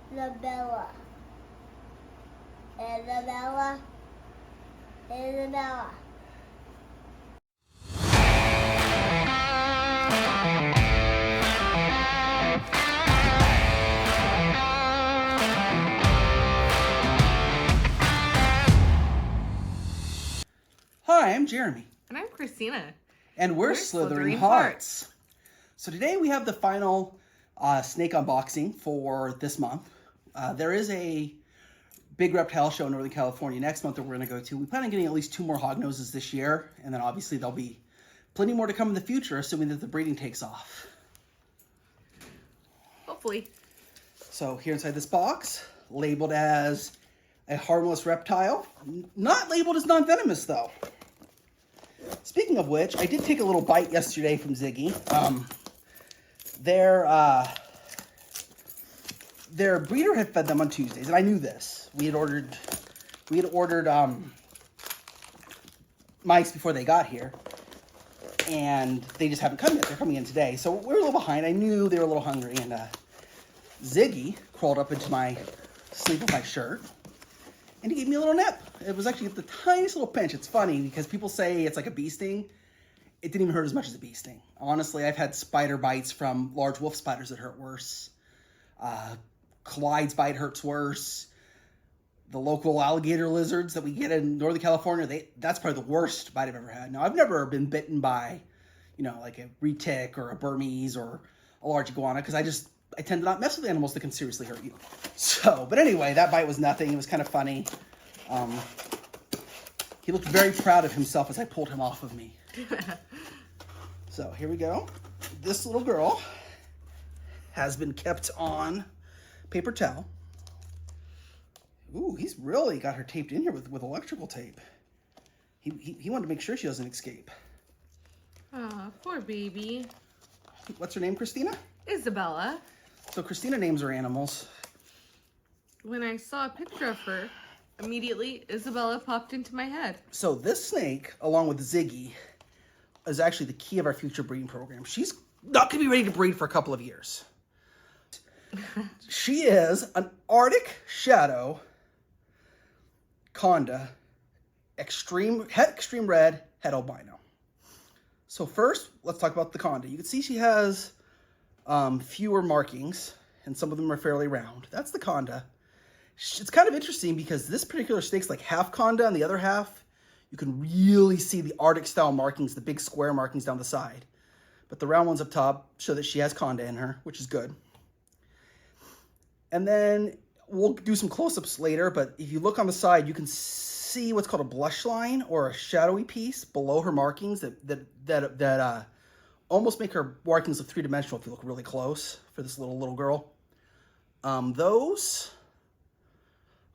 Isabella. Isabella. Isabella. Hi, I'm Jeremy. And I'm Christina. And we're Slithering Hearts. So today we have the final snake unboxing for this month. There is a big reptile show in Northern California next month that we're going to go to. We plan on getting at least 2 more hognoses this year. And then obviously there'll be plenty more to come in the future, assuming that the breeding takes off. Hopefully. So here inside this box, labeled as a harmless reptile. Not labeled as non-venomous though. Speaking of which, I did take a little bite yesterday from Ziggy. Their breeder had fed them on Tuesdays, and I knew this. We had ordered mice before they got here, and they just haven't come yet. They're coming in today, so we're a little behind. I knew they were a little hungry, and Ziggy crawled up into my sleeve of my shirt, and he gave me a little nip. It was actually the tiniest little pinch. It's funny because people say it's like a bee sting. It didn't even hurt as much as a bee sting. Honestly, I've had spider bites from large wolf spiders that hurt worse. Clyde's bite hurts worse. The local alligator lizards that we get in Northern California, that's probably the worst bite I've ever had. Now, I've never been bitten by, like a retic or a Burmese or a large iguana because I tend to not mess with animals that can seriously hurt you. So, but anyway, that bite was nothing. It was kind of funny. He looked very proud of himself as I pulled him off of me. So here we go. This little girl has been kept on paper towel. Ooh, he's really got her taped in here with electrical tape. He wanted to make sure she doesn't escape. Aw, poor baby. What's her name, Christina? Isabella. So Christina names her animals. When I saw a picture of her, immediately Isabella popped into my head. So this snake, along with Ziggy, is actually the key of our future breeding program. She's not going to be ready to breed for a couple of years. She is an Arctic Shadow Conda, extreme red, head albino. So first, let's talk about the Conda. You can see she has fewer markings, and some of them are fairly round. That's the Conda. It's kind of interesting because this particular snake's like half Conda, and the other half, you can really see the Arctic-style markings, the big square markings down the side. But the round ones up top show that she has Conda in her, which is good. And then we'll do some close-ups later, but if you look on the side, you can see what's called a blush line or a shadowy piece below her markings that almost make her markings look three-dimensional if you look really close for this little girl. Those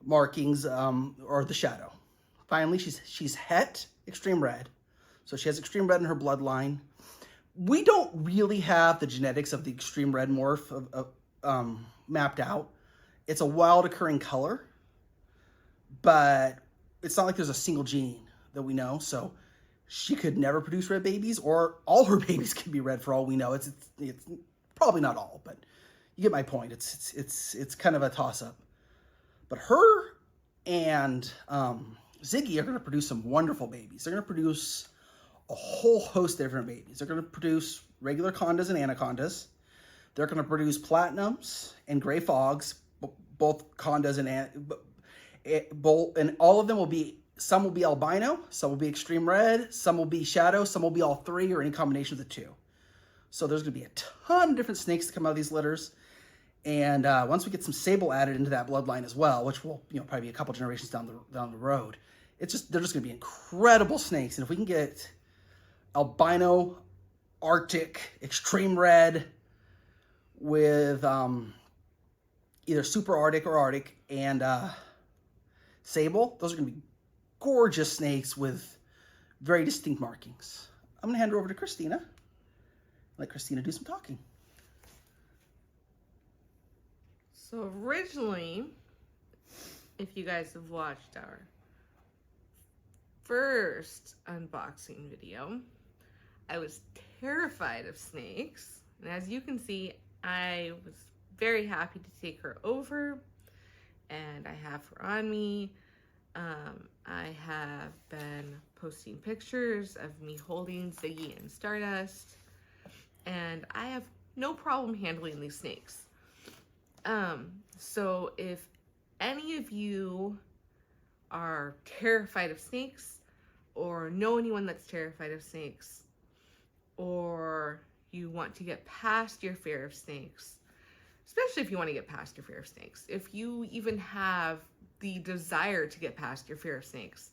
markings are the shadow. Finally, she's het extreme red, so she has extreme red in her bloodline. We don't really have the genetics of the extreme red morph mapped out. It's a wild occurring color, but it's not like there's a single gene that we know. So she could never produce red babies, or all her babies could be red for all we know. It's probably not all, but you get my point. It's kind of a toss up. But her and Ziggy are going to produce some wonderful babies. They're going to produce a whole host of different babies. They're going to produce regular condas and anacondas. They're going to produce platinums and gray fogs, both condas and all of them will be, some will be albino, some will be extreme red, some will be shadow, some will be all three or any combination of the two. So there's going to be a ton of different snakes to come out of these litters. And once we get some sable added into that bloodline as well, which will probably be a couple generations down the road, they're just going to be incredible snakes. And if we can get albino, Arctic, extreme red with either super Arctic or Arctic and sable, those are going to be gorgeous snakes with very distinct markings. I'm going to hand her over to Christina. Let Christina do some talking. So originally, if you guys have watched our first unboxing video, I was terrified of snakes. And as you can see, I was very happy to take her over, and I have her on me. I have been posting pictures of me holding Ziggy and Stardust, and I have no problem handling these snakes. So if any of you are terrified of snakes, or know anyone that's terrified of snakes, or you want to get past your fear of snakes, especially if you want to get past your fear of snakes, if you even have the desire to get past your fear of snakes,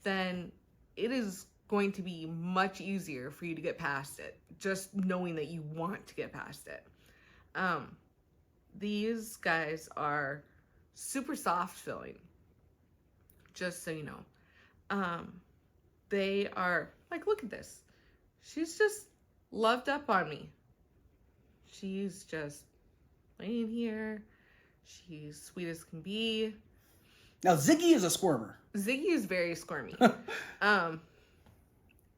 then it is going to be much easier for you to get past it, just knowing that you want to get past it. These guys are super soft filling, just so you know. They are, like, look at this. She's just loved up on me. She's just laying here. She's sweet as can be. Now, Ziggy is a squirmer. Ziggy is very squirmy.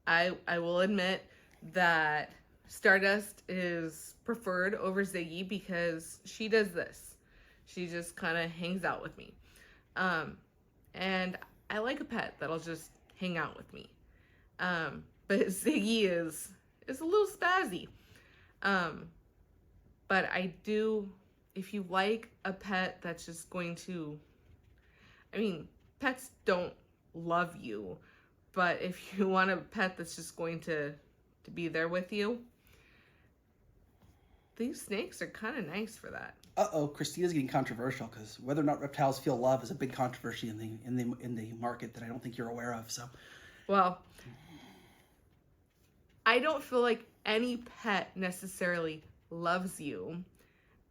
I will admit that Stardust is preferred over Ziggy because she does this. She just kind of hangs out with me. And I like a pet that'll just hang out with me. But Ziggy is a little spazzy. But I do, if you like a pet that's just going to, I mean, pets don't love you, but if you want a pet that's just going to be there with you, these snakes are kind of nice for that. Uh-oh, Christina's getting controversial, because whether or not reptiles feel love is a big controversy in the market that I don't think you're aware of. So, well, I don't feel like any pet necessarily loves you.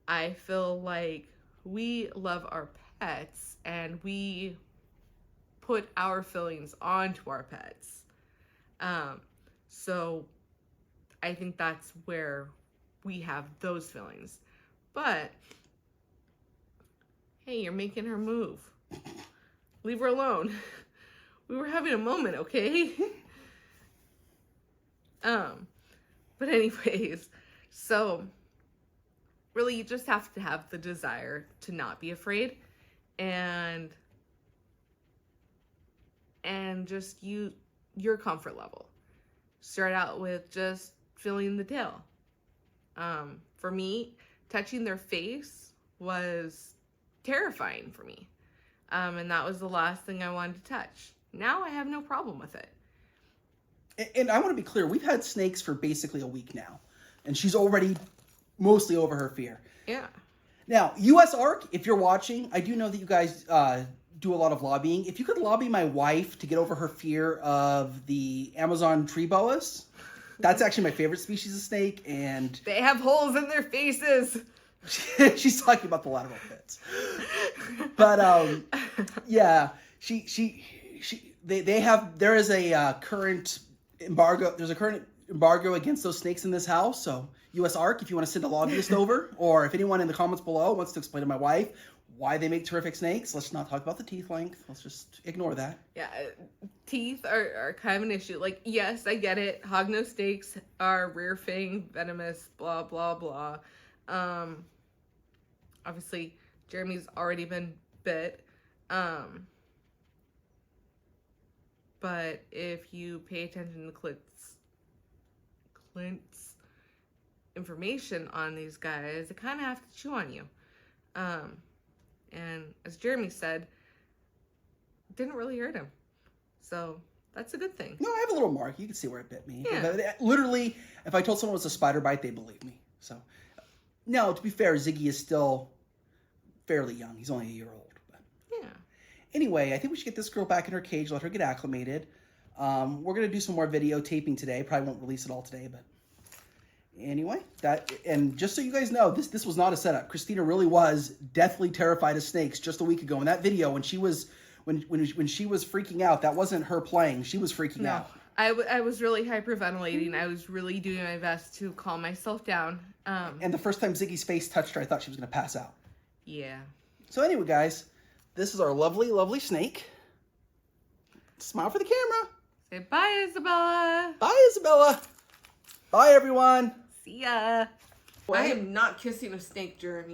I feel like we love our pets and we put our feelings onto our pets. So I think that's where we have those feelings. But hey, you're making her move. Leave her alone. We were having a moment, okay? But anyways, so really you just have to have the desire to not be afraid, and just your comfort level. Start out with just feeling the tail. For me, touching their face was terrifying for me. And that was the last thing I wanted to touch. Now I have no problem with it. And I want to be clear, we've had snakes for basically a week now, and she's already mostly over her fear. Yeah. Now, US ARC, if you're watching, I do know that you guys do a lot of lobbying. If you could lobby my wife to get over her fear of the Amazon tree boas, that's actually my favorite species of snake, and they have holes in their faces. She's talking about the lateral pits. But yeah, there is a current embargo. There's a current embargo against those snakes in this house. So US ARC, if you want to send a lobbyist over, or if anyone in the comments below wants to explain to my wife why they make terrific snakes, let's not talk about the teeth length. Let's just ignore that. Yeah, teeth are kind of an issue. Like, yes, I get it. Hognose snakes are rear fang, venomous, blah, blah, blah. Obviously, Jeremy's already been bit. But if you pay attention to Clint's information on these guys, they kind of have to chew on you. And as Jeremy said, it didn't really hurt him. So that's a good thing. No, I have a little mark. You can see where it bit me. Yeah. Literally, if I told someone it was a spider bite, they'd believe me. So, no, to be fair, Ziggy is still fairly young. He's only a year old. But. Yeah. Anyway, I think we should get this girl back in her cage, let her get acclimated. We're going to do some more videotaping today. Probably won't release it all today, but anyway, and just so you guys know, this was not a setup. Christina really was deathly terrified of snakes just a week ago. In that video, when she was freaking out, that wasn't her playing. She was freaking out. I was really hyperventilating. I was really doing my best to calm myself down. And the first time Ziggy's face touched her, I thought she was going to pass out. Yeah. So anyway, guys, this is our lovely, lovely snake. Smile for the camera. Say bye, Isabella. Bye, Isabella. Bye, everyone. See ya. I am not kissing a snake, Jeremy.